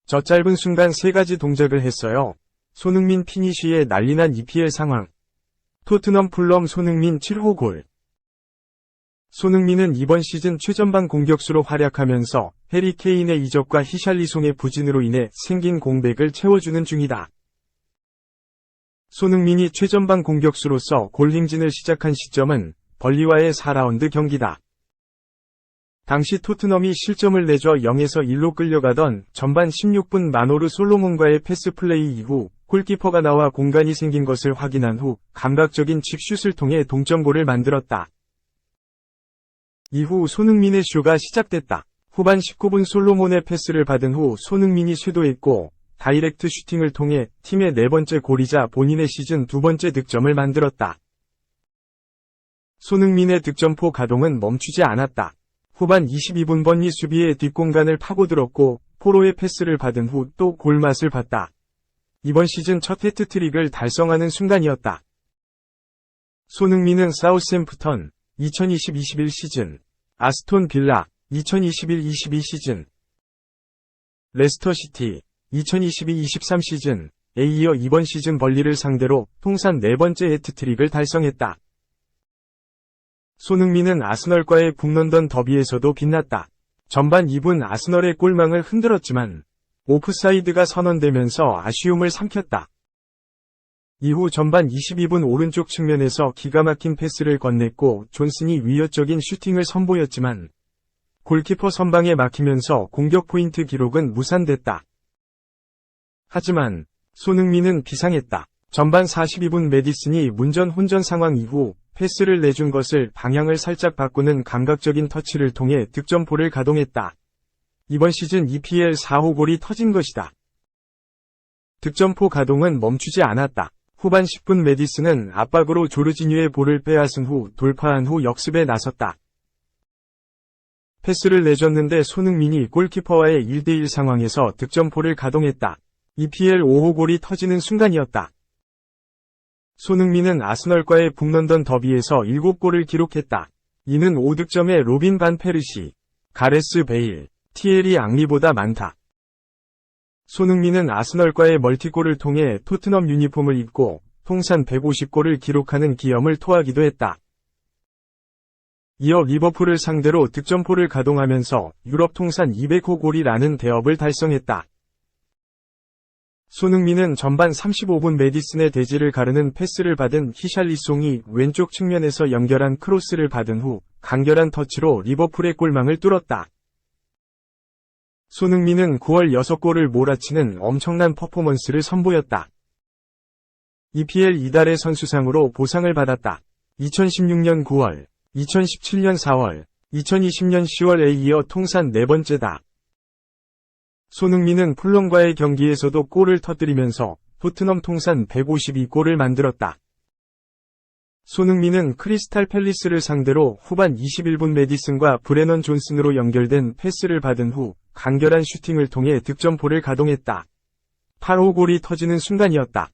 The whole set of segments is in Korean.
저 짧은 순간 3가지 동작을 했어요. 손흥민 피니쉬에 난리난 EPL 상황. 토트넘 풀럼 손흥민 7호 골. 손흥민은 이번 시즌 최전방 공격수로 활약하면서 해리 케인의 이적과 히샬리송의 부진으로 인해 생긴 공백을 채워주는 중이다. 손흥민이 최전방 공격수로서 골 행진을 시작한 시점은 벌리와의 4라운드 경기다. 당시 토트넘이 실점을 내줘 0에서 1로 끌려가던 전반 16분 마노르 솔로몬과의 패스 플레이 이후 골키퍼가 나와 공간이 생긴 것을 확인한 후 감각적인 칩슛을 통해 동점골을 만들었다. 이후 손흥민의 쇼가 시작됐다. 후반 19분 솔로몬의 패스를 받은 후 손흥민이 쇄도했고 다이렉트 슈팅을 통해 팀의 4번째 골이자 본인의 시즌 2번째 득점을 만들었다. 손흥민의 득점포 가동은 멈추지 않았다. 후반 22분 번니 수비의 뒷공간을 파고들었고 포로의 패스를 받은 후 또 골맛을 봤다. 이번 시즌 첫 해트트릭을 달성하는 순간이었다. 손흥민은 사우스햄프턴 2020-21 시즌, 아스톤 빌라 2021-22 시즌, 레스터시티 2022-23 시즌에 이어 이번 시즌 벌리를 상대로 통산 4번째 해트트릭을 달성했다. 손흥민은 아스널과의 북런던 더비에서도 빛났다. 전반 2분 아스널의 골망을 흔들었지만 오프사이드가 선언되면서 아쉬움을 삼켰다. 이후 전반 22분 오른쪽 측면에서 기가 막힌 패스를 건넸고 존슨이 위협적인 슈팅을 선보였지만 골키퍼 선방에 막히면서 공격 포인트 기록은 무산됐다. 하지만 손흥민은 비상했다. 전반 42분 메디슨이 문전 혼전 상황 이후 패스를 내준 것을 방향을 살짝 바꾸는 감각적인 터치를 통해 득점포를 가동했다. 이번 시즌 EPL 4호 골이 터진 것이다. 득점포 가동은 멈추지 않았다. 후반 10분 메디슨은 압박으로 조르지뉴의 볼을 빼앗은 후 돌파한 후 역습에 나섰다. 패스를 내줬는데 손흥민이 골키퍼와의 1대1 상황에서 득점포를 가동했다. EPL 5호 골이 터지는 순간이었다. 손흥민은 아스널과의 북런던 더비에서 7골을 기록했다. 이는 5득점의 로빈 반 페르시, 가레스 베일, 티에리 앙리보다 많다. 손흥민은 아스널과의 멀티골을 통해 토트넘 유니폼을 입고 통산 150골을 기록하는 기염을 토하기도 했다. 이어 리버풀을 상대로 득점포를 가동하면서 유럽 통산 200호 골이라는 대업을 달성했다. 손흥민은 전반 35분 메디슨의 대지를 가르는 패스를 받은 히샬리송이 왼쪽 측면에서 연결한 크로스를 받은 후 간결한 터치로 리버풀의 골망을 뚫었다. 손흥민은 9월 6골을 몰아치는 엄청난 퍼포먼스를 선보였다. EPL 이달의 선수상으로 보상을 받았다. 2016년 9월, 2017년 4월, 2020년 10월에 이어 통산 4번째다. 손흥민은 풀럼과의 경기에서도 골을 터뜨리면서 토트넘 통산 152골을 만들었다. 손흥민은 크리스탈 팰리스를 상대로 후반 21분 메디슨과 브레넌 존슨으로 연결된 패스를 받은 후 간결한 슈팅을 통해 득점포를 가동했다. 8호 골이 터지는 순간이었다.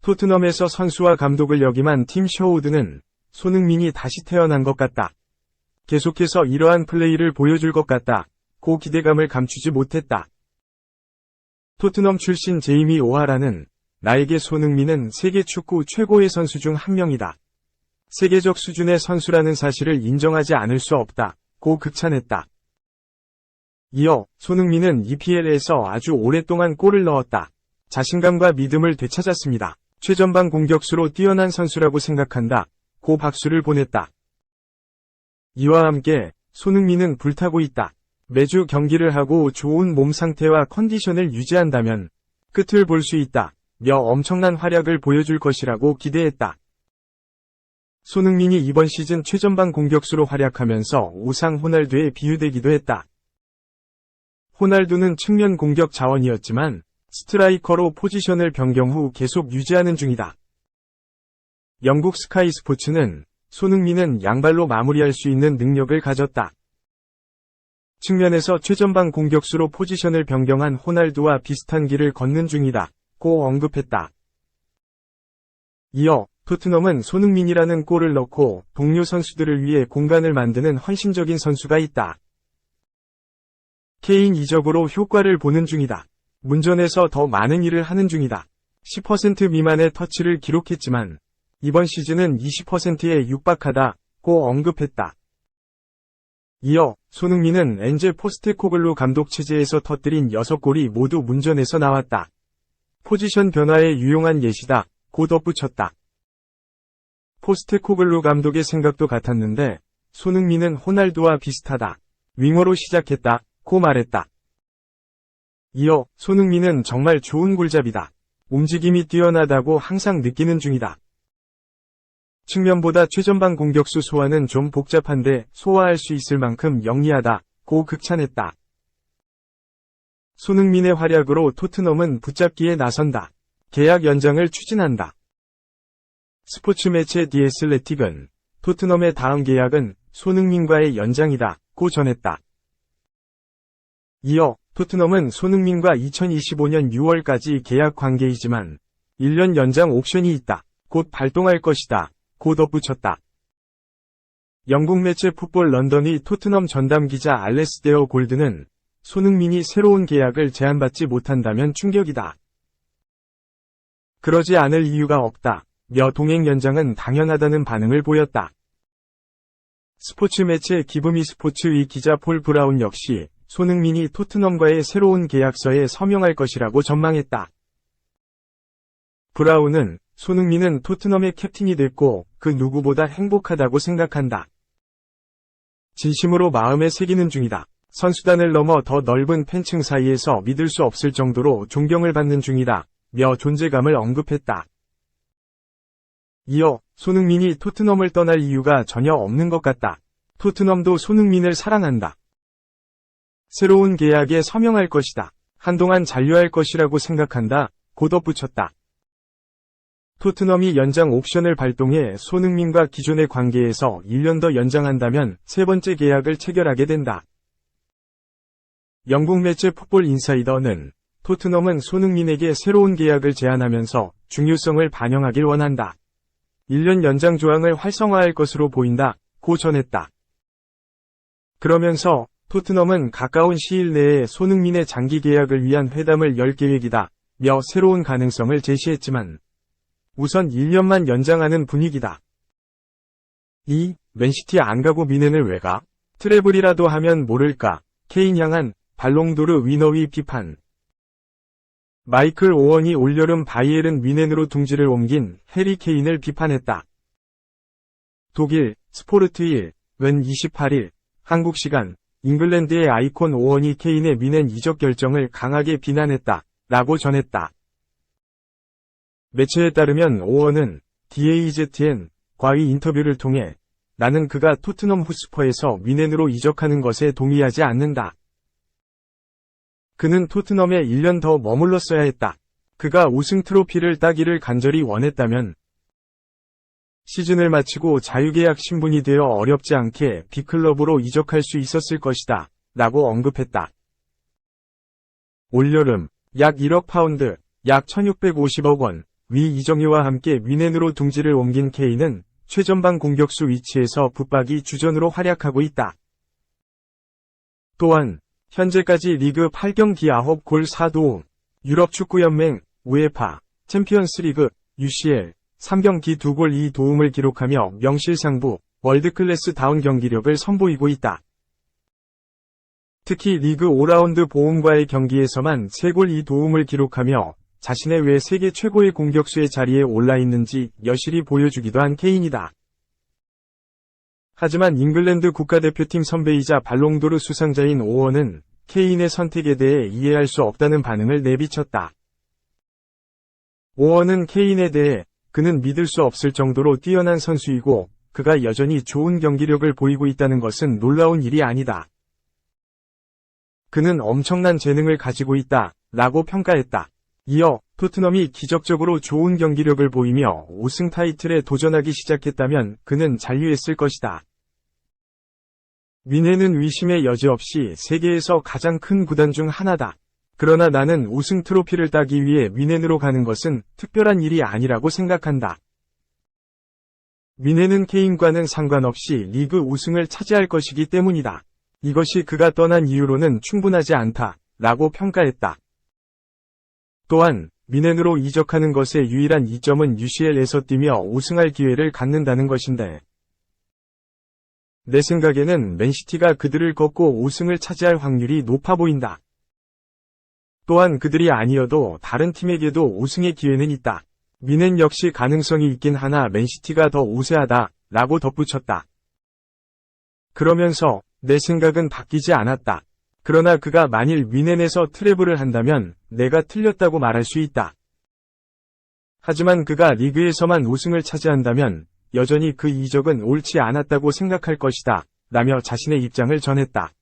토트넘에서 선수와 감독을 역임한 팀 셔우드는 손흥민이 다시 태어난 것 같다. 계속해서 이러한 플레이를 보여줄 것 같다. 고 기대감을 감추지 못했다. 토트넘 출신 제이미 오하라는 나에게 손흥민은 세계 축구 최고의 선수 중 한 명이다. 세계적 수준의 선수라는 사실을 인정하지 않을 수 없다. 고 극찬했다. 이어 손흥민은 EPL에서 아주 오랫동안 골을 넣었다. 자신감과 믿음을 되찾았습니다. 최전방 공격수로 뛰어난 선수라고 생각한다. 고 박수를 보냈다. 이와 함께 손흥민은 불타고 있다. 매주 경기를 하고 좋은 몸 상태와 컨디션을 유지한다면 끝을 볼 수 있다. 며 엄청난 활약을 보여줄 것이라고 기대했다. 손흥민이 이번 시즌 최전방 공격수로 활약하면서 우상 호날두에 비유되기도 했다. 호날두는 측면 공격 자원이었지만 스트라이커로 포지션을 변경 후 계속 유지하는 중이다. 영국 스카이 스포츠는 손흥민은 양발로 마무리할 수 있는 능력을 가졌다. 측면에서 최전방 공격수로 포지션을 변경한 호날두와 비슷한 길을 걷는 중이다. 고 언급했다. 이어 토트넘은 손흥민이라는 골을 넣고 동료 선수들을 위해 공간을 만드는 헌신적인 선수가 있다. 케인 이적으로 효과를 보는 중이다. 문전에서 더 많은 일을 하는 중이다. 10% 미만의 터치를 기록했지만 이번 시즌은 20%에 육박하다고 언급했다. 이어 손흥민은 엔제 포스테코글루 감독 체제에서 터뜨린 6골이 모두 문전에서 나왔다. 포지션 변화에 유용한 예시다. 고 덧붙였다. 포스테코글루 감독의 생각도 같았는데 손흥민은 호날두와 비슷하다. 윙어로 시작했다. 고 말했다. 이어 손흥민은 정말 좋은 골잡이다. 움직임이 뛰어나다고 항상 느끼는 중이다. 측면보다 최전방 공격수 소화는 좀 복잡한데 소화할 수 있을 만큼 영리하다. 고 극찬했다. 손흥민의 활약으로 토트넘은 붙잡기에 나선다. 계약 연장을 추진한다. 스포츠 매체 디 애슬레틱은 토트넘의 다음 계약은 손흥민과의 연장이다. 고 전했다. 이어 토트넘은 손흥민과 2025년 6월까지 계약 관계이지만 1년 연장 옵션이 있다. 곧 발동할 것이다. 고 덧붙였다. 영국 매체 풋볼 런던의 토트넘 전담 기자 알레스데어 골드는 손흥민이 새로운 계약을 제안받지 못한다면 충격이다. 그러지 않을 이유가 없다. 며 동행 연장은 당연하다는 반응을 보였다. 스포츠 매체 기브미 스포츠의 기자 폴 브라운 역시 손흥민이 토트넘과의 새로운 계약서에 서명할 것이라고 전망했다. 브라운은 손흥민은 토트넘의 캡틴이 됐고 그 누구보다 행복하다고 생각한다. 진심으로 마음에 새기는 중이다. 선수단을 넘어 더 넓은 팬층 사이에서 믿을 수 없을 정도로 존경을 받는 중이다. 며 존재감을 언급했다. 이어 손흥민이 토트넘을 떠날 이유가 전혀 없는 것 같다. 토트넘도 손흥민을 사랑한다. 새로운 계약에 서명할 것이다. 한동안 잔류할 것이라고 생각한다. 고 덧붙였다. 토트넘이 연장 옵션을 발동해 손흥민과 기존의 관계에서 1년 더 연장한다면 세 번째 계약을 체결하게 된다. 영국 매체 풋볼 인사이더는 토트넘은 손흥민에게 새로운 계약을 제안하면서 중요성을 반영하길 원한다. 1년 연장 조항을 활성화할 것으로 보인다. 고 전했다. 그러면서 토트넘은 가까운 시일 내에 손흥민의 장기 계약을 위한 회담을 열 계획이다. 며 새로운 가능성을 제시했지만 우선 1년만 연장하는 분위기다. 맨시티 안 가고 미넨을 왜 가? 트래블이라도 하면 모를까? 케인 향한 발롱도르 위너의 비판. 마이클 오원이 올여름 바이에른 뮌헨으로 둥지를 옮긴 해리 케인을 비판했다. 독일 스포르트1은 28일 한국 시간 잉글랜드의 아이콘 오원이 케인의 뮌헨 이적 결정을 강하게 비난했다. 라고 전했다. 매체에 따르면 오원은 DAZN과의 인터뷰를 통해 나는 그가 토트넘 호스퍼에서 뮌헨으로 이적하는 것에 동의하지 않는다. 그는 토트넘에 1년 더 머물렀어야 했다. 그가 우승 트로피를 따기를 간절히 원했다면 시즌을 마치고 자유계약 신분이 되어 어렵지 않게 빅클럽으로 이적할 수 있었을 것이다. 라고 언급했다. 올여름 약 1억 파운드, 약 1650억 원, 위 이적료와 함께 뮌헨으로 둥지를 옮긴 케인은 최전방 공격수 위치에서 붙박이 주전으로 활약하고 있다. 또한 현재까지 리그 8경기 9골 4도움, 유럽축구연맹, 우에파, 챔피언스리그, UCL, 3경기 2골 2도움을 기록하며 명실상부, 월드클래스다운 경기력을 선보이고 있다. 특히 리그 5라운드 보움과의 경기에서만 3골 2도움을 기록하며 자신의 왜 세계 최고의 공격수의 자리에 올라있는지 여실히 보여주기도 한 케인이다. 하지만 잉글랜드 국가대표팀 선배이자 발롱도르 수상자인 오원은 케인의 선택에 대해 이해할 수 없다는 반응을 내비쳤다. 오원은 케인에 대해 그는 믿을 수 없을 정도로 뛰어난 선수이고 그가 여전히 좋은 경기력을 보이고 있다는 것은 놀라운 일이 아니다. 그는 엄청난 재능을 가지고 있다. 라고 평가했다. 이어 토트넘이 기적적으로 좋은 경기력을 보이며 우승 타이틀에 도전하기 시작했다면 그는 잔류했을 것이다. 뮌헨은 의심의 여지 없이 세계에서 가장 큰 구단 중 하나다. 그러나 나는 우승 트로피를 따기 위해 뮌헨으로 가는 것은 특별한 일이 아니라고 생각한다. 미네는 케인과는 상관없이 리그 우승을 차지할 것이기 때문이다. 이것이 그가 떠난 이유로는 충분하지 않다. 라고 평가했다. 또한 미넨으로 이적하는 것의 유일한 이점은 UCL에서 뛰며 우승할 기회를 갖는다는 것인데, 내 생각에는 맨시티가 그들을 꺾고 우승을 차지할 확률이 높아 보인다. 또한 그들이 아니어도 다른 팀에게도 우승의 기회는 있다. 미넨 역시 가능성이 있긴 하나 맨시티가 더 우세하다. 라고 덧붙였다. 그러면서 내 생각은 바뀌지 않았다. 그러나 그가 만일 미넨에서 트래블을 한다면 내가 틀렸다고 말할 수 있다. 하지만 그가 리그에서만 우승을 차지한다면 여전히 그 이적은 옳지 않았다고 생각할 것이다. 라며 자신의 입장을 전했다.